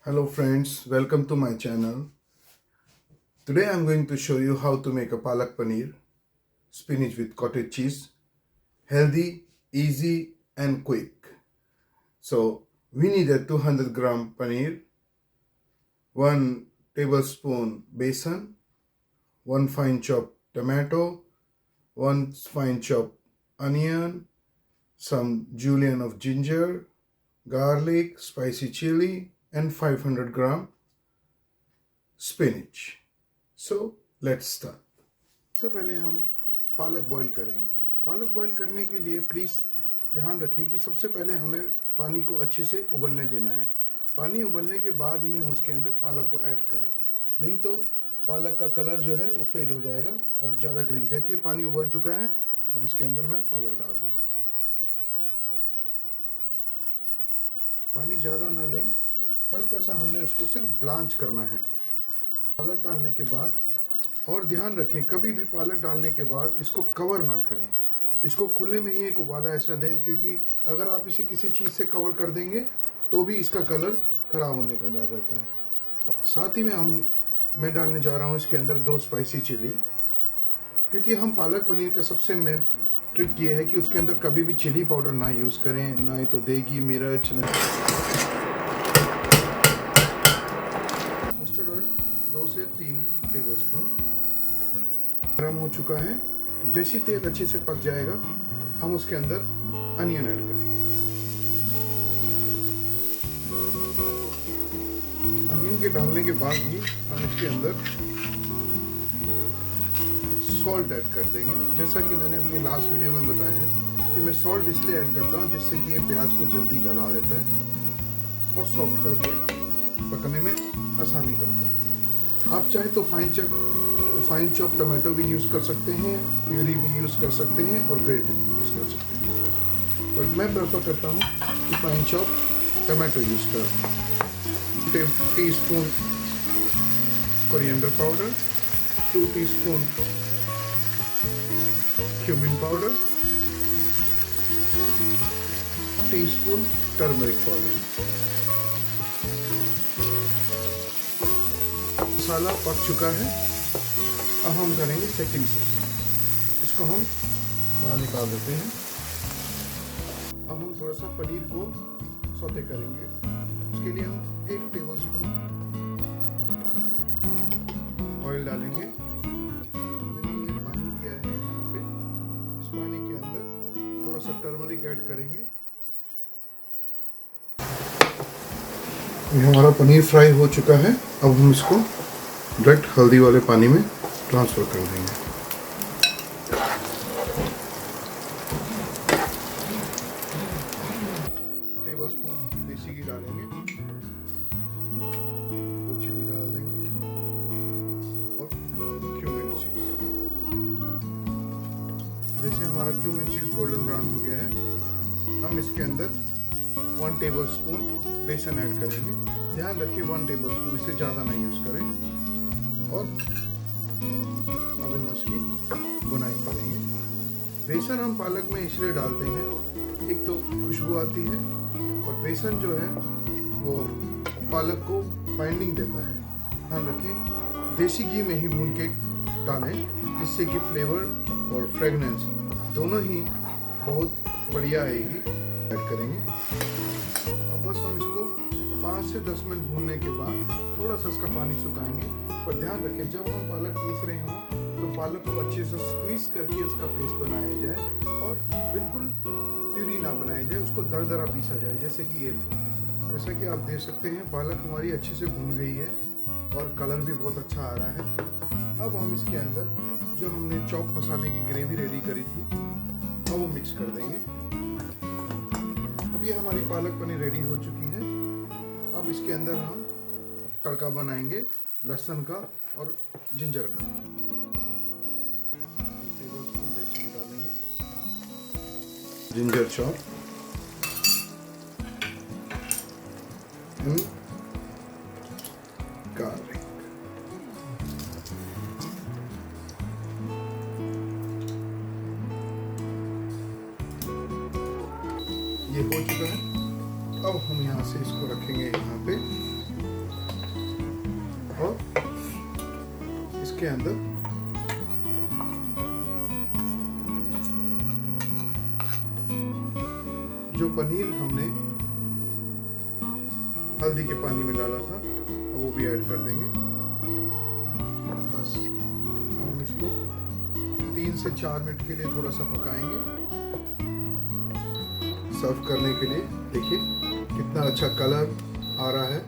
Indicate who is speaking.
Speaker 1: Hello friends, welcome to my channel. Today I am going to show you how to make a palak paneer, spinach with cottage cheese, healthy, easy and quick. So we need a 200 gram paneer, 1 tablespoon besan, 1 fine chopped tomato, 1 fine chopped onion, some julienne of ginger, garlic, spicy chili and 500 gram spinach. So let's start. सबसे पहले हम पालक boil करेंगे. पालक boil करने के लिए please ध्यान रखें कि सबसे पहले हमें पानी को अच्छे से उबलने देना है. पानी उबलने के बाद ही हम उसके अंदर पालक को ऐड करें, नहीं तो पालक का कलर जो है वो फेड हो जाएगा और ज़्यादा ग्रीन. देखिए पानी उबल चुका है. अब इसके अंदर मैं पालक डाल दूँगा. पानी ज़्यादा ना लें, हल्का सा हमने उसको सिर्फ ब्लांच करना है. पालक डालने के बाद और ध्यान रखें कभी भी पालक डालने के बाद इसको कवर ना करें. इसको खुले में ही एक उबाला ऐसा दें, क्योंकि अगर आप इसे किसी चीज़ से कवर कर देंगे तो भी इसका कलर ख़राब होने का डर रहता है. साथ ही में मैं डालने जा रहा हूँ इसके अंदर 2 स्पाइसी चिली, क्योंकि हम पालक पनीर का सबसे मेन ट्रिक ये है कि उसके अंदर कभी भी चिली पाउडर ना यूज़ करें, ना ही तो देगी मिर्च. मस्टर्ड ऑयल 2 से 3 टेबलस्पून. गरम हो चुका है. जैसे तेल अच्छे से पक जाएगा हम उसके अंदर अनियन ऐड करेंगे. अनियन के डालने के बाद ही हम इसके अंदर सॉल्ट ऐड कर देंगे. जैसा कि मैंने अपनी लास्ट वीडियो में बताया है कि मैं सॉल्ट इसलिए ऐड करता हूँ जिससे कि ये प्याज को जल्दी गला देता है और सॉफ्ट करके पकने में आसानी करता है. आप चाहे तो फाइन चॉप टमाटो भी यूज़ कर सकते हैं, प्यूरी भी यूज़ कर सकते हैं और ग्रेट भी यूज़ कर सकते हैं. बट मैं प्रेफर करता हूँ कि फाइन चॉप टमाटो यूज़ कर. Teaspoon coriander powder, 2 teaspoon cumin powder, teaspoon turmeric powder. Masala पक चुका है. अब हम करेंगे सेकंड स्टेप. इसको हम बाहर निकाल देते हैं. अब हम थोड़ा सा पनीर को सौते करेंगे. उसके लिए हम 1 टेबलस्पून ऑयल डालेंगे. टर्मरिक ऐड करेंगे. ये हमारा पनीर फ्राई हो चुका है. अब हम इसको डायरेक्ट हल्दी वाले पानी में ट्रांसफ़र कर देंगे. टेबलस्पून देसी घी डालेंगे, 2 चिली डाल देंगे और क्यूमिन सीड्स. जैसे हमारा क्यूमिन सीड्स गोल्डन ब्राउन हो गया है, हम इसके अंदर 1 टेबलस्पून बेसन ऐड करेंगे. ध्यान रखिए 1 टेबलस्पून, इससे ज़्यादा ना यूज़ करें. और अब हम इसकी बुनाई करेंगे. बेसन हम पालक में इसलिए डालते हैं, एक तो खुशबू आती है और बेसन जो है वो पालक को बाइंडिंग देता है. ध्यान रखें देसी घी में ही भून के डालें, जिससे कि फ्लेवर और फ्रेगनेंस दोनों ही बहुत बढ़िया आएगी. ऐड करेंगे. अब बस हम इसको 5 से 10 मिनट भूनने के बाद थोड़ा सा इसका पानी सुखाएंगे. पर ध्यान रखें जब हम पालक पीस रहे हों तो पालक को अच्छे से स्क्वीज करके उसका पेस्ट बनाया जाए और बिल्कुल प्यूरी ना बनाया जाए. उसको दरदरा पीसा जाए, जैसे कि ये मैंने. जैसा कि आप देख सकते हैं पालक हमारी अच्छे से भून गई है और कलर भी बहुत अच्छा आ रहा है. अब हम इसके अंदर जो हमने चॉप मसाले की ग्रेवी रेडी करी थी अब वो मिक्स कर देंगे. अब ये हमारी पालक पनीर रेडी हो चुकी है. अब इसके अंदर हम तड़का बनाएंगे लहसुन का और जिंजर का. 1 टेबलस्पून देसी घी डालेंगे, जिंजर चॉप, गार्लिक. ये हो चुका है. अब हम यहाँ से इसको रखेंगे यहाँ पे और इसके अंदर जो पनीर हमने हल्दी के पानी में डाला था वो भी ऐड कर देंगे। बस हम इसको 3 से 4 मिनट के लिए थोड़ा सा पकाएंगे सर्व करने के लिए। देखिए कितना अच्छा कलर आ रहा है।